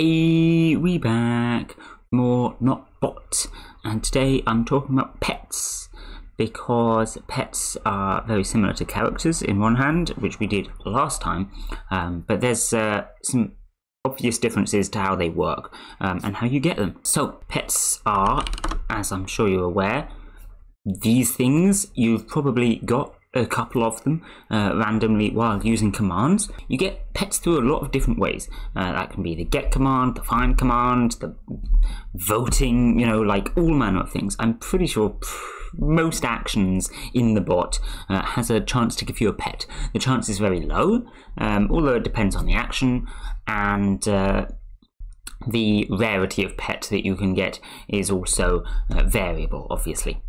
Hey, we back. More Not Bot, and today I'm talking about pets, because pets are very similar to characters in one hand, which we did last time, but there's some obvious differences to how they work and how you get them. So pets are, as I'm sure you're aware, these things. You've probably got a couple of them randomly while using commands. You get pets through a lot of different ways. That can be the get command, the find command, the voting, like all manner of things. I'm pretty sure most actions in the bot has a chance to give you a pet. The chance is very low, although it depends on the action, and the rarity of pet that you can get is also variable, obviously.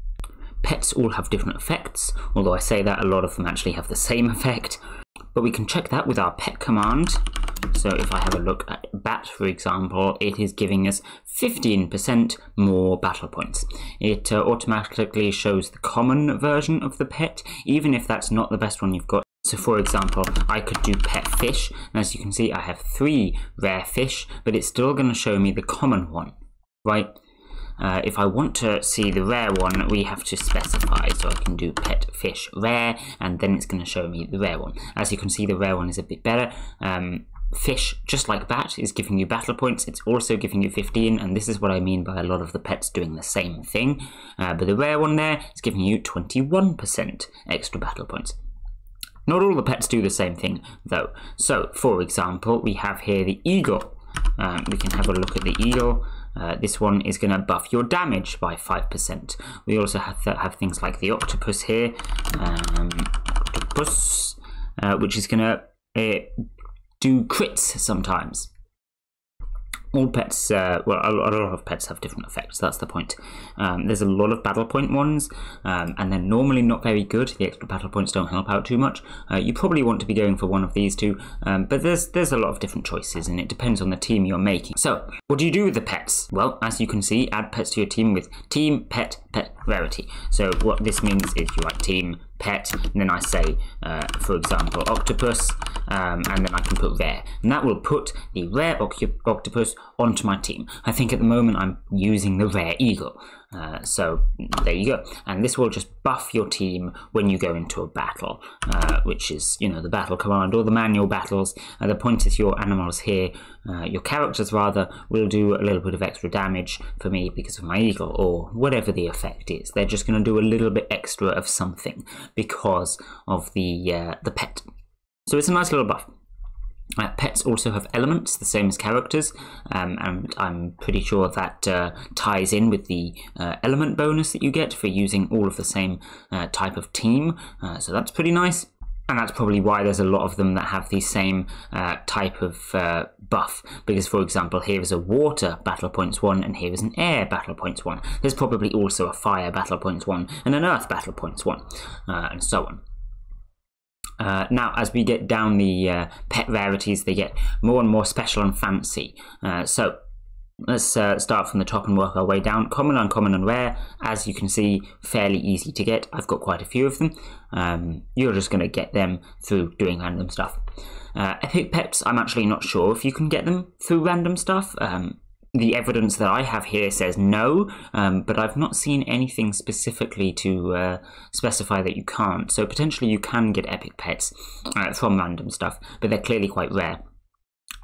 Pets all have different effects, although I say that a lot of them actually have the same effect, but we can check that with our pet command. So if I have a look at bat, for example, it is giving us 15% more battle points. It automatically shows the common version of the pet, even if that's not the best one you've got. So for example, I could do pet fish, and as you can see I have 3 rare fish, but it's still going to show me the common one, right? If I want to see the rare one, we have to specify, so I can do pet fish rare, and then it's going to show me the rare one. As you can see, the rare one is a bit better. Fish, just like bat, is giving you battle points. It's also giving you 15, and this is what I mean by a lot of the pets doing the same thing. But the rare one there is giving you 21% extra battle points. Not all the pets do the same thing, though. So, for example, we have here the eagle. We can have a look at the eagle. This one is going to buff your damage by 5%. We also have things like the octopus here, which is going to do crits sometimes. All pets, well, a lot of pets have different effects, that's the point. There's a lot of battle point ones, and they're normally not very good. The extra battle points don't help out too much. You probably want to be going for one of these two, but there's a lot of different choices, and it depends on the team you're making. So, what do you do with the pets? Well, as you can see, add pets to your team with team, pet, pet, rarity. So what this means is you write team, pet, and then I say, for example, octopus, and then I can put rare, and that will put the rare octopus onto my team. I think at the moment I'm using the rare eagle, so there you go, and this will just buff your team when you go into a battle, which is, the battle command or the manual battles. The point is your animals here, your characters rather, will do a little bit of extra damage for me because of my eagle, or whatever the effect is. They're just going to do a little bit extra of something because of the pet. So it's a nice little buff. Pets also have elements, the same as characters, and I'm pretty sure that ties in with the element bonus that you get for using all of the same type of team, so that's pretty nice. And that's probably why there's a lot of them that have the same type of buff, because for example here is a water battle points 1 and here is an air battle points 1. There's probably also a fire battle points 1 and an earth battle points 1, and so on. Now, as we get down the pet rarities, they get more and more special and fancy. So let's start from the top and work our way down. Common, uncommon, and rare. As you can see, fairly easy to get. I've got quite a few of them. You're just going to get them through doing random stuff. Epic pets, I'm actually not sure if you can get them through random stuff. The evidence that I have here says no, but I've not seen anything specifically to specify that you can't. So potentially you can get epic pets from random stuff, but they're clearly quite rare.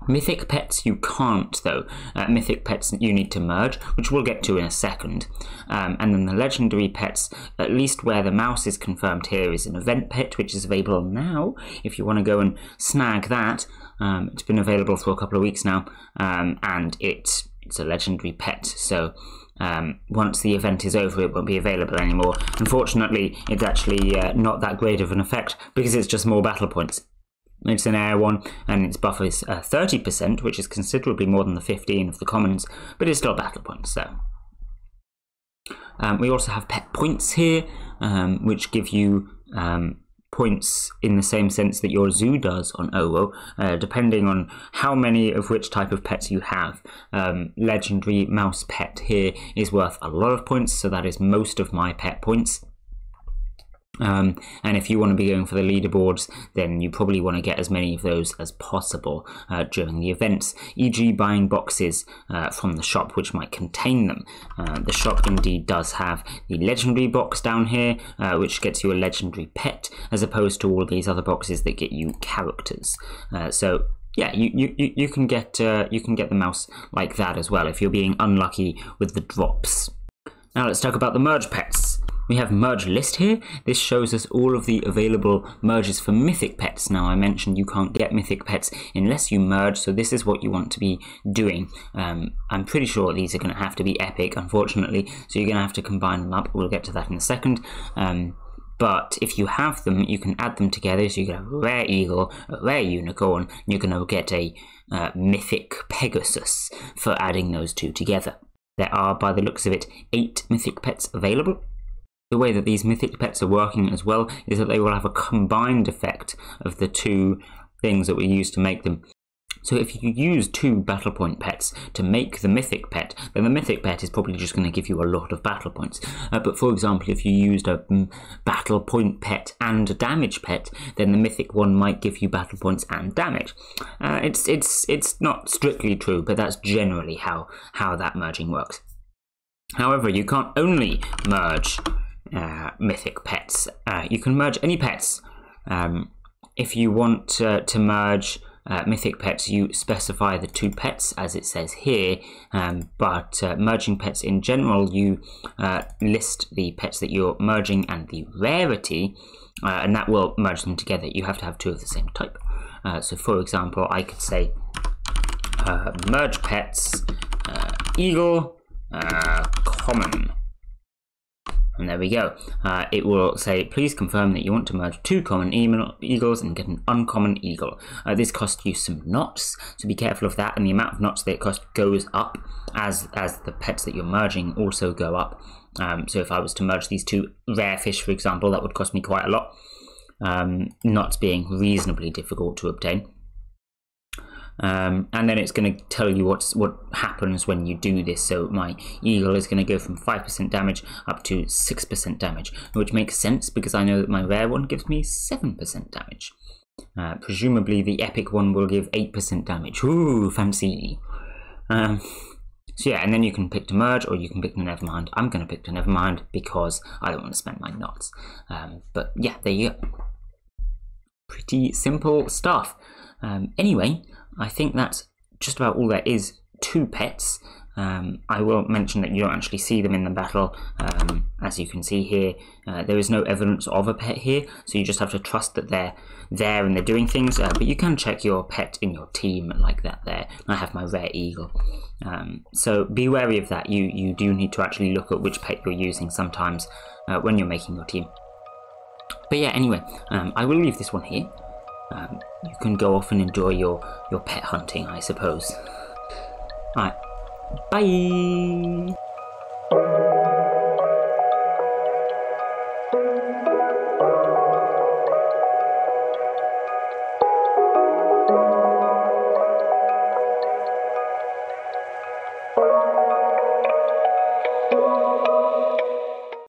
Mythic pets you can't, though. Mythic pets you need to merge, which we'll get to in a second. And then the legendary pets, at least where the mouse is confirmed here, is an event pet, which is available now if you want to go and snag that. It's been available for a couple of weeks now, and it's a legendary pet, so once the event is over it won't be available anymore. Unfortunately, it's actually not that great of an effect because it's just more battle points. It's an air one, and its buff is 30%, which is considerably more than the 15 of the commons, but it's still battle points, so. We also have pet points here, which give you points in the same sense that your zoo does on OWO, depending on how many of which type of pets you have. Legendary mouse pet here is worth a lot of points, so that is most of my pet points. And if you want to be going for the leaderboards, then you probably want to get as many of those as possible during the events, e.g. buying boxes from the shop which might contain them. The shop indeed does have the legendary box down here, which gets you a legendary pet, as opposed to all these other boxes that get you characters. So yeah, you can get the mouse like that as well if you're being unlucky with the drops. Now let's talk about the merge pets. We have merge list here. This shows us all of the available merges for mythic pets. Now I mentioned you can't get mythic pets unless you merge, so this is what you want to be doing. I'm pretty sure these are going to have to be epic, unfortunately, so you're going to have to combine them up. We'll get to that in a second. But if you have them, you can add them together, so you get a rare eagle, a rare unicorn, and you're going to get a mythic Pegasus for adding those two together. There are, by the looks of it, 8 mythic pets available. The way that these mythic pets are working as well is that they will have a combined effect of the two things that we use to make them. So if you use 2 battle point pets to make the mythic pet, then the mythic pet is probably just going to give you a lot of battle points. But for example, if you used a battle point pet and a damage pet, then the mythic one might give you battle points and damage. It's not strictly true, but that's generally how that merging works. However, you can't only merge mythic pets. You can merge any pets. If you want to merge mythic pets, you specify the 2 pets as it says here, but merging pets in general, you list the pets that you're merging and the rarity, and that will merge them together. You have to have 2 of the same type. So for example, I could say merge pets eagle common. And there we go. It will say, please confirm that you want to merge 2 common eagles and get an uncommon eagle. This costs you some knots, so be careful of that, and the amount of knots that it costs goes up as the pets that you're merging also go up. So if I was to merge these 2 rare fish, for example, that would cost me quite a lot. Knots being reasonably difficult to obtain. And then it's going to tell you what happens when you do this. So my eagle is going to go from 5% damage up to 6% damage, which makes sense because I know that my rare one gives me 7% damage. Presumably the epic one will give 8% damage. Ooh, fancy. So yeah, and then you can pick to merge or you can pick to nevermind. I'm going to pick to nevermind because I don't want to spend my knots. But yeah, there you go. Pretty simple stuff. Anyway, I think that's just about all there is to pets. I will mention that you don't actually see them in the battle. As you can see here, there is no evidence of a pet here, so you just have to trust that they're there and they're doing things, but you can check your pet in your team like that there. I have my rare eagle. So be wary of that. You do need to actually look at which pet you're using sometimes when you're making your team. But yeah, anyway, I will leave this one here. You can go off and enjoy your pet hunting, I suppose. Alright, bye!